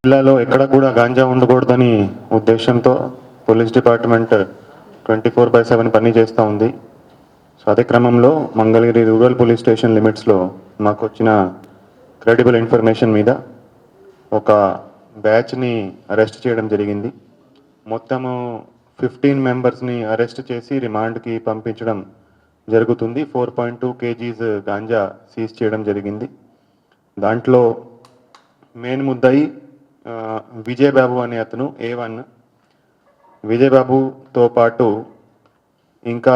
జిల్లాలో ఎక్కడ కూడా గాంజా ఉండకూడదని ఉద్దేశంతో పోలీస్ డిపార్ట్మెంట్ 24/7 పని చేస్తూ ఉంది. సో అదే క్రమంలో మంగళగిరి రూరల్ పోలీస్ స్టేషన్ లిమిట్స్లో మాకు వచ్చిన క్రెడిబుల్ ఇన్ఫర్మేషన్ మీద ఒక బ్యాచ్ని అరెస్ట్ చేయడం జరిగింది. మొత్తము 15 మెంబర్స్ని అరెస్ట్ చేసి రిమాండ్కి పంపించడం జరుగుతుంది. 4.2 kgs గాంజా సీజ్ చేయడం జరిగింది. దాంట్లో మెయిన్ ముద్దాయి విజయబాబు అనే అతను A1. విజయబాబుతో పాటు ఇంకా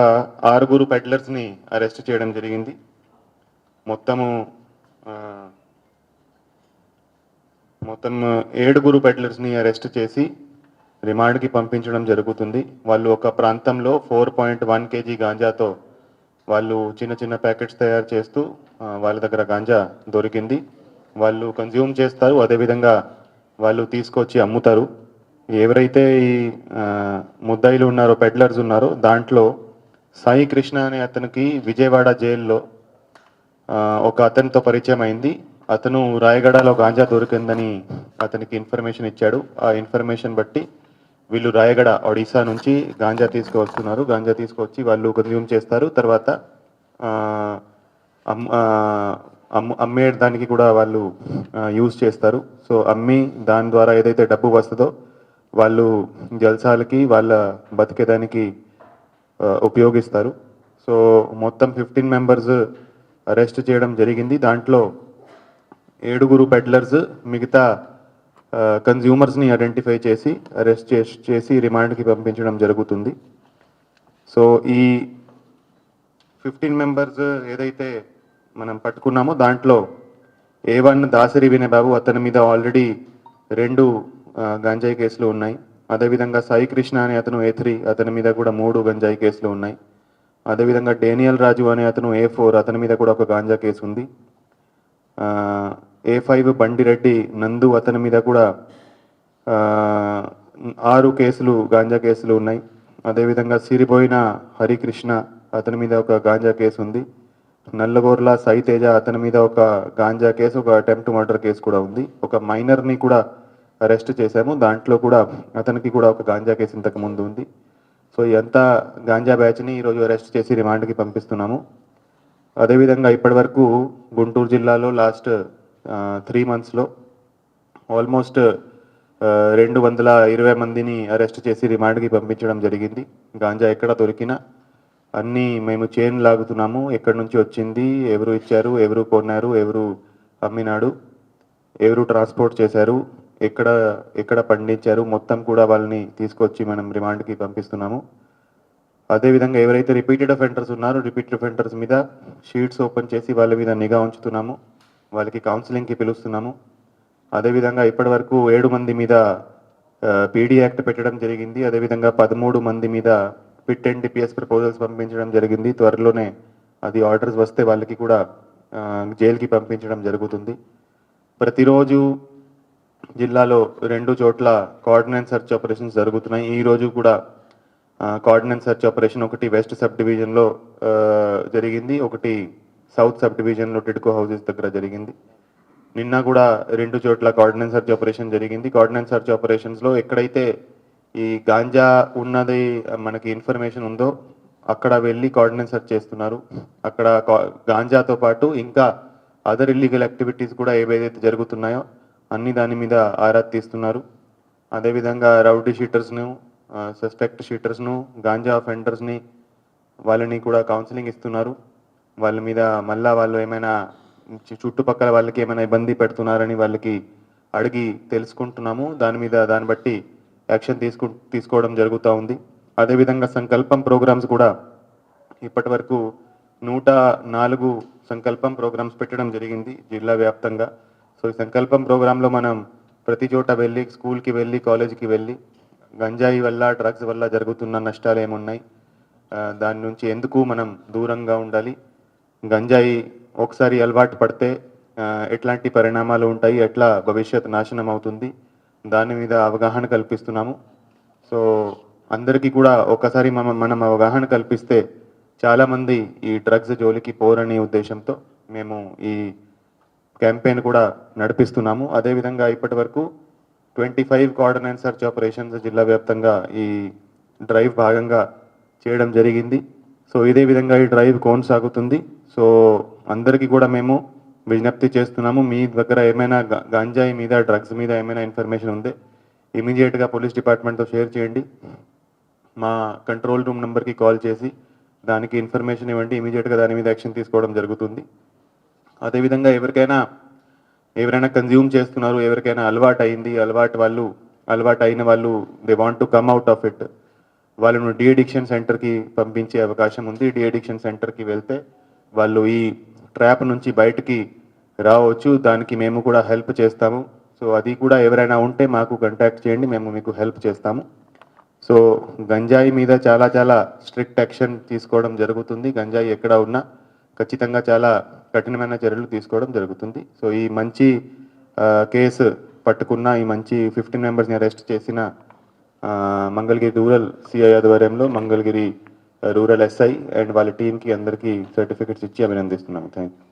6 పెడ్లర్స్ని అరెస్ట్ చేయడం జరిగింది. మొత్తం 7 పెడ్లర్స్ని అరెస్ట్ చేసి రిమాండ్కి పంపించడం జరుగుతుంది. వాళ్ళు ఒక ప్రాంతంలో 4.1 kg గాంజాతో వాళ్ళు చిన్న చిన్న ప్యాకెట్స్ తయారు చేస్తూ వాళ్ళ దగ్గర గాంజా దొరికింది. వాళ్ళు కన్జ్యూమ్ చేస్తారు, అదేవిధంగా వాళ్ళు తీసుకొచ్చి అమ్ముతారు. ఎవరైతే ఈ ముద్దాయిలు ఉన్నారో, పెడ్లర్స్ ఉన్నారో, దాంట్లో సాయి కృష్ణ అనే అతనికి విజయవాడ జైల్లో ఒక అతనితో పరిచయం అయింది. అతను రాయగడలో గాంజా దొరికిందని అతనికి ఇన్ఫర్మేషన్ ఇచ్చాడు. ఆ ఇన్ఫర్మేషన్ బట్టి వీళ్ళు రాయగడ ఒడిశా నుంచి గాంజా తీసుకువస్తున్నారు. గాంజా తీసుకొచ్చి వాళ్ళు కన్జ్యూమ్ చేస్తారు, తర్వాత అమ్మే దానికి కూడా వాళ్ళు యూజ్ చేస్తారు. సో అమ్మి దాని ద్వారా ఏదైతే డబ్బు వస్తుందో వాళ్ళు జల్సాలకి వాళ్ళ బతికేదానికి ఉపయోగిస్తారు. సో మొత్తం 15 మెంబర్స్ అరెస్ట్ చేయడం జరిగింది. దాంట్లో 7 పెడ్లర్స్, మిగతా కన్జ్యూమర్స్ని ఐడెంటిఫై చేసి అరెస్ట్ చేసి రిమాండ్కి పంపించడం జరుగుతుంది. సో ఈ 15 మెంబర్స్ ఏదైతే మనం పట్టుకున్నామో దాంట్లో A1 దాసరి వినయబాబు, అతని మీద ఆల్రెడీ 2 గంజాయి కేసులు ఉన్నాయి. అదేవిధంగా సాయి కృష్ణ అనే అతను A3, అతని మీద కూడా 3 గంజాయి కేసులు ఉన్నాయి. అదేవిధంగా డేనియల్ రాజు అనే అతను A4, అతని మీద కూడా ఒక గాంజా కేసు ఉంది. A5 బండిరెడ్డి నందు, అతని మీద కూడా 6 కేసులు గాంజా కేసులు ఉన్నాయి. అదేవిధంగా సిరిపోయిన హరికృష్ణ, అతని మీద ఒక గాంజా కేసు ఉంది. నల్లగోర్ల సాయి తేజ, అతని మీద ఒక గాంజా కేసు, ఒక అటెంప్ట్ మర్డర్ కేసు కూడా ఉంది. ఒక మైనర్ని కూడా అరెస్ట్ చేశాము, దాంట్లో కూడా అతనికి కూడా ఒక గాంజా కేసు ఇంతకు ముందు ఉంది. సో ఎంత గాంజా బ్యాచ్ని ఈరోజు అరెస్ట్ చేసి రిమాండ్కి పంపిస్తున్నాము. అదేవిధంగా ఇప్పటివరకు గుంటూరు జిల్లాలో లాస్ట్ 3 monthsలో ఆల్మోస్ట్ 220 మందిని అరెస్ట్ చేసి రిమాండ్కి పంపించడం జరిగింది. గాంజా ఎక్కడ దొరికినా అన్నీ మేము చైన్ లాగుతున్నాము. ఎక్కడి నుంచి వచ్చింది, ఎవరు ఇచ్చారు, ఎవరు కొన్నారు, ఎవరు అమ్మినాడు, ఎవరు ట్రాన్స్పోర్ట్ చేశారు, ఎక్కడ పండించారు, మొత్తం కూడా వాళ్ళని తీసుకొచ్చి మనం రిమాండ్కి పంపిస్తున్నాము. అదేవిధంగా ఎవరైతే రిపీటెడ్ అఫెండర్స్ ఉన్నారో, రిపీటెడ్ అఫెండర్స్ మీద షీట్స్ ఓపెన్ చేసి వాళ్ళ మీద నిఘా ఉంచుతున్నాము, వాళ్ళకి కౌన్సిలింగ్కి పిలుస్తున్నాము. అదేవిధంగా ఇప్పటివరకు 7 మంది మీద పీడీ యాక్ట్ పెట్టడం జరిగింది. అదేవిధంగా 13 మంది మీద పిట్ అండ్ డిపిఎస్ ప్రపోజల్స్ పంపించడం జరిగింది. త్వరలోనే అది ఆర్డర్స్ వస్తే వాళ్ళకి కూడా జైలుకి పంపించడం జరుగుతుంది. ప్రతిరోజు జిల్లాలో 2 చోట్ల కోఆర్డినేట్ సెర్చ్ ఆపరేషన్స్ జరుగుతున్నాయి. ఈరోజు కూడా కోఆర్డినేట్ సెర్చ్ ఆపరేషన్ ఒకటి వెస్ట్ సబ్ డివిజన్లో జరిగింది, ఒకటి సౌత్ సబ్ డివిజన్లో టిడ్కో హౌసెస్ దగ్గర జరిగింది. నిన్న కూడా 2 చోట్ల కోఆర్డినేట్ సెర్చ్ ఆపరేషన్ జరిగింది. కోఆర్డినేట్ సెర్చ్ ఆపరేషన్స్లో ఎక్కడైతే ఈ గాంజా ఉన్నది మనకి ఇన్ఫర్మేషన్ ఉందో అక్కడ వెళ్ళి కోఆర్డినేట్ సెర్చ్ చేస్తున్నారు. అక్కడ గాంజాతో పాటు ఇంకా అదర్ ఇల్లీగల్ యాక్టివిటీస్ కూడా ఏవైతే జరుగుతున్నాయో అన్ని దాని మీద ఆరా తీస్తున్నారు. అదేవిధంగా రౌడీ షీటర్స్ను, సస్పెక్ట్ షీటర్స్ను, గాంజా అఫెండర్స్ని వాళ్ళని కూడా కౌన్సిలింగ్ ఇస్తున్నారు. వాళ్ళ మీద మళ్ళా వాళ్ళు ఏమైనా చుట్టుపక్కల వాళ్ళకి ఏమైనా ఇబ్బంది పెడుతున్నారని వాళ్ళకి అడిగి తెలుసుకుంటున్నాము. దాన్ని బట్టి యాక్షన్ తీసుకోవడం జరుగుతూ ఉంది. అదేవిధంగా సంకల్పం ప్రోగ్రామ్స్ కూడా ఇప్పటి వరకు 104 సంకల్పం ప్రోగ్రామ్స్ పెట్టడం జరిగింది జిల్లా వ్యాప్తంగా. సో ఈ సంకల్పం ప్రోగ్రాంలో మనం ప్రతి చోట వెళ్ళి, స్కూల్కి వెళ్ళి, కాలేజీకి వెళ్ళి గంజాయి వల్ల, డ్రగ్స్ వల్ల జరుగుతున్న నష్టాలు ఏమున్నాయి, దాని నుంచి ఎందుకు మనం దూరంగా ఉండాలి, గంజాయి ఒకసారి అలవాటు పడితే ఎట్లాంటి పరిణామాలు ఉంటాయి, ఎట్లా భవిష్యత్ నాశనం అవుతుంది, దాని మీద అవగాహన కల్పిస్తున్నాము. సో అందరికీ కూడా ఒకసారి మనం అవగాహన కల్పిస్తే చాలామంది ఈ డ్రగ్స్ జోలికి పోరనే ఉద్దేశంతో మేము ఈ క్యాంపెయిన్ కూడా నడిపిస్తున్నాము. అదేవిధంగా ఇప్పటి వరకు 25 కోఆర్డినేట్ సెర్చ్ ఆపరేషన్స్ జిల్లా వ్యాప్తంగా ఈ డ్రైవ్ భాగంగా చేయడం జరిగింది. సో ఇదే విధంగా ఈ డ్రైవ్ కొనసాగుతుంది. సో అందరికీ కూడా మేము విజ్ఞప్తి చేస్తున్నాము, మీ దగ్గర ఏమైనా గాంజాయి మీద, డ్రగ్స్ మీద ఏమైనా ఇన్ఫర్మేషన్ ఉంటే ఇమీడియట్గా పోలీస్ డిపార్ట్మెంట్తో షేర్ చేయండి. మా కంట్రోల్ రూమ్ నెంబర్కి కాల్ చేసి దానికి ఇన్ఫర్మేషన్ ఇవ్వండి. ఇమీడియట్గా దాని మీద యాక్షన్ తీసుకోవడం జరుగుతుంది. అదేవిధంగా ఎవరైనా కన్జ్యూమ్ చేస్తున్నారు, ఎవరికైనా అలవాటు అయిన వాళ్ళు they want to come out of it, వాళ్ళను డి అడిక్షన్ సెంటర్కి పంపించే అవకాశం ఉంది. డి అడిక్షన్ సెంటర్కి వెళ్తే వాళ్ళు ఈ ట్రాప్ నుంచి బయటికి రావచ్చు. దానికి మేము కూడా హెల్ప్ చేస్తాము. సో అది కూడా ఎవరైనా ఉంటే మాకు కాంటాక్ట్ చేయండి, మేము మీకు హెల్ప్ చేస్తాము. సో గంజాయి మీద చాలా స్ట్రిక్ట్ యాక్షన్ తీసుకోవడం జరుగుతుంది. గంజాయి ఎక్కడ ఉన్నా ఖచ్చితంగా చాలా కఠినమైన చర్యలు తీసుకోవడం జరుగుతుంది. సో ఈ మంచి కేసు పట్టుకున్న ఈ మంచి 15 మెంబర్స్ని అరెస్ట్ చేసిన మంగళగిరి రూరల్ సిఐ ఆధ్వర్యంలో మంగళగిరి రూరల్ ఎస్ఐ అండ్ వాళ్ళ టీంకి అందరికీ సర్టిఫికెట్స్ ఇచ్చి అభినందిస్తున్నాము. Thank you.